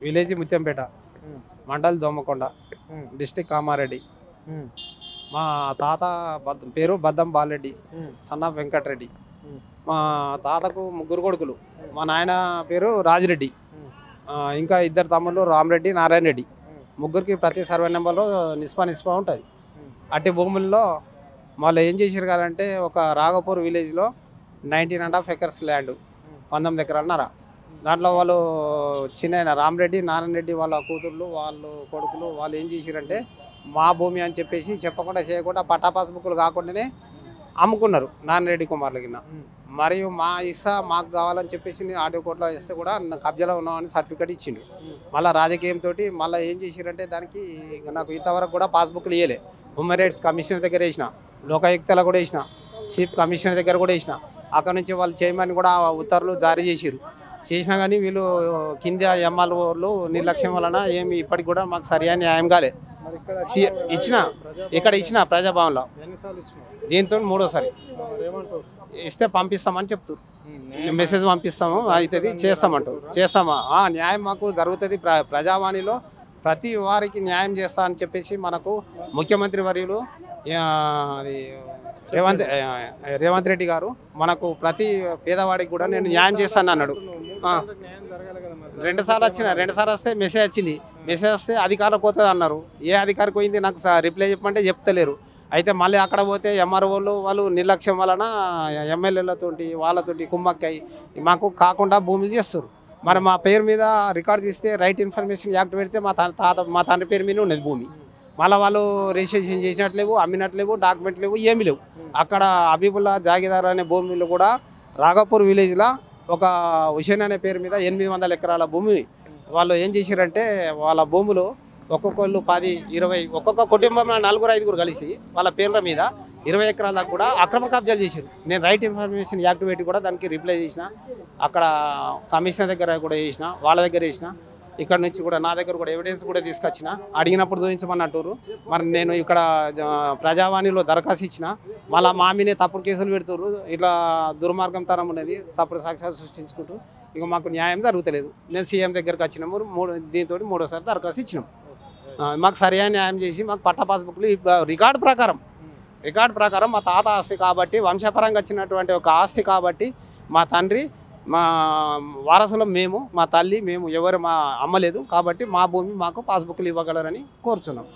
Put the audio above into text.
Village Muthyampet, హ్మ్. మండల్ దోమకొండ, హ్మ్. District Kamareddy. హ్మ్. మా తాత పేరు బద్దం బాలరెడ్డి, హ్మ్. Son of Venkatareddy. హ్మ్. మా తాతకు ముగ్గురు కొడుకులు. హ్మ్. మా నాయన పేరు రాజిరెడ్డి. హ్మ్. ఇంకా ఇద్దరు తమ్ముళ్ళు రామరెడ్డి, నారాయణ రెడ్డి. హ్మ్. ముగ్గురికి ప్రతి సర్వే నెంబర్లో నిస్పా ఉంటుంది. హ్మ్. అట్టి భూముల్లో వాళ్ళు ఏం చేసారు కదంటే, ఒక రాఘపూర్ విలేజ్లో 19.5 ఎకర్స్ ల్యాండ్, హ్మ్. 19 ఎకరాలన్నర. దాంట్లో వాళ్ళు చిన్న రామరెడ్డి, నారాయణ రెడ్డి వాళ్ళ కూతుర్లు, వాళ్ళు కొడుకులు వాళ్ళు ఏం చేసిరంటే, మా భూమి అని చెప్పేసి చెప్పకుండా చేయకుండా పట్టా పాస్ బుక్లు కాకుండానే అమ్ముకున్నారు నారాయణరెడ్డి కుమార్ల కింద. హ్మ్. మరియు మా ఇస్సా మాకు కావాలని చెప్పేసి నేను ఆడియో కోర్టులో ఇస్తే కూడా నా కబ్జాలో ఉన్నామని సర్టిఫికేట్ ఇచ్చిండు. హ్మ్. మళ్ళీ రాజకీయంతో మళ్ళీ ఏం చేసిరంటే, దానికి నాకు ఇంతవరకు కూడా పాస్బుక్లు ఇవ్వలే. హ్యూమన్ రైట్స్ కమిషనర్ దగ్గర వేసిన, లోకాయుక్తలో కూడా వేసిన, చీఫ్ కమిషనర్ దగ్గర కూడా వేసిన. అక్కడ నుంచి వాళ్ళు చేయమని కూడా ఉత్తర్వులు జారీ చేసిరు. చేసినా కానీ వీళ్ళు కింద ఎంఆర్ఓలు నిర్లక్ష్యం వలన ఏమి ఇప్పటికి కూడా మాకు సరైన న్యాయం కాలే. మరి ఇక్కడ ఇచ్చిన ఇక్కడ ఇచ్చిన ప్రజాభవన్లో ఎన్నిసార్లు ఇచ్చినావు? దీంతో మూడోసారి ఏమంటారు? ఇస్తే పంపిస్తామని చెప్తారు. మెసేజ్ పంపిస్తాము, అవుతుంది, చేస్తామంటారు. చేస్తామా న్యాయం మాకు జరుగుతుంది. ప్రజావాణిలో ప్రతి వారికి న్యాయం చేస్తా అని చెప్పేసి మనకు ముఖ్యమంత్రి వర్యులు అది రేవంత్ రెడ్డి గారు మనకు ప్రతి పేదవాడికి కూడా నేను న్యాయం చేస్తాను అన్నాడు. న్యాయం జరగాలి కదా మరి. 2 సార్లు వచ్చిన, 2 సార్లు వస్తే మెసేజ్ వచ్చింది. మెసేజ్ వస్తే అధికారులకు పోతుంది అన్నారు. ఏ అధికారికి పోయింది నాకు రిప్లై చెప్పమంటే చెప్తలేరు. అయితే మళ్ళీ అక్కడ పోతే ఎంఆర్ఓలు వాళ్ళు నిర్లక్ష్యం వలన ఎమ్మెల్యేలతోటి వాళ్ళతోటి కుమ్మక్కై మాకు కాకుండా భూములు చేస్తారు. మరి మా పేరు మీద రికార్డు తీస్తే రైట్ ఇన్ఫర్మేషన్ యాక్ట్ పెడితే మా తండ్రి పేరు మీద ఉన్నది భూమి. మళ్ళీ వాళ్ళు రిజిస్ట్రేషన్ చేసినట్లేవు, అమ్మినట్లేవు, డాక్యుమెంట్ లేవు, ఏమీ లేవు. అక్కడ అబీబుల్లా జాగీదార్ అనే భూములు కూడా రాఘపూర్ విలేజ్లో ఒక హుసేన్ అనే పేరు మీద 800 ఎకరాల భూమి వాళ్ళు ఏం చేశారంటే, వాళ్ళ భూములు ఒక్కొక్కళ్ళు 10, 20 ఒక్కొక్క కుటుంబంలో 4-5 కలిసి వాళ్ళ పేర్ల మీద 20 ఎకరాల దాకా కూడా అక్రమ కబ్జాలు చేశారు. నేను రైట్ ఇన్ఫర్మేషన్ యాక్ట్ పెట్టి కూడా దానికి రిప్లై చేసిన, అక్కడ కమిషనర్ దగ్గర కూడా చేసిన, వాళ్ళ దగ్గర చేసిన, ఇక్కడ నుంచి కూడా నా దగ్గర కూడా ఎవిడెన్స్ కూడా తీసుకొచ్చిన. అడిగినప్పుడు చూపించమన్నట్టు. మరి నేను ఇక్కడ ప్రజావాణిలో దరఖాస్తు ఇచ్చిన, మళ్ళీ మా మీనే తప్పుడు కేసులు పెడుతున్నారు. ఇట్లా దుర్మార్గం తరం ఉన్నది, తప్పుడు సాక్ష్యాలు సృష్టించుకుంటూ ఇక మాకు న్యాయం జరుగుతలేదు. నేను సీఎం దగ్గరకు వచ్చినాము, దీంతో మూడోసారి దరఖాస్తు ఇచ్చినాం. మాకు సరైన న్యాయం చేసి మాకు పట్టా పాస్బుక్లు రికార్డు ప్రకారం మా తాత ఆస్తి కాబట్టి, వంశపరంగా వచ్చినటువంటి ఒక ఆస్తి కాబట్టి, మా తండ్రి మా వారసులం మేము, మా తల్లి మేము ఎవరు మా అమ్మలేదు కాబట్టి మా భూమి మాకు పాస్బుక్లు ఇవ్వగలరని కోరుచున్నాం.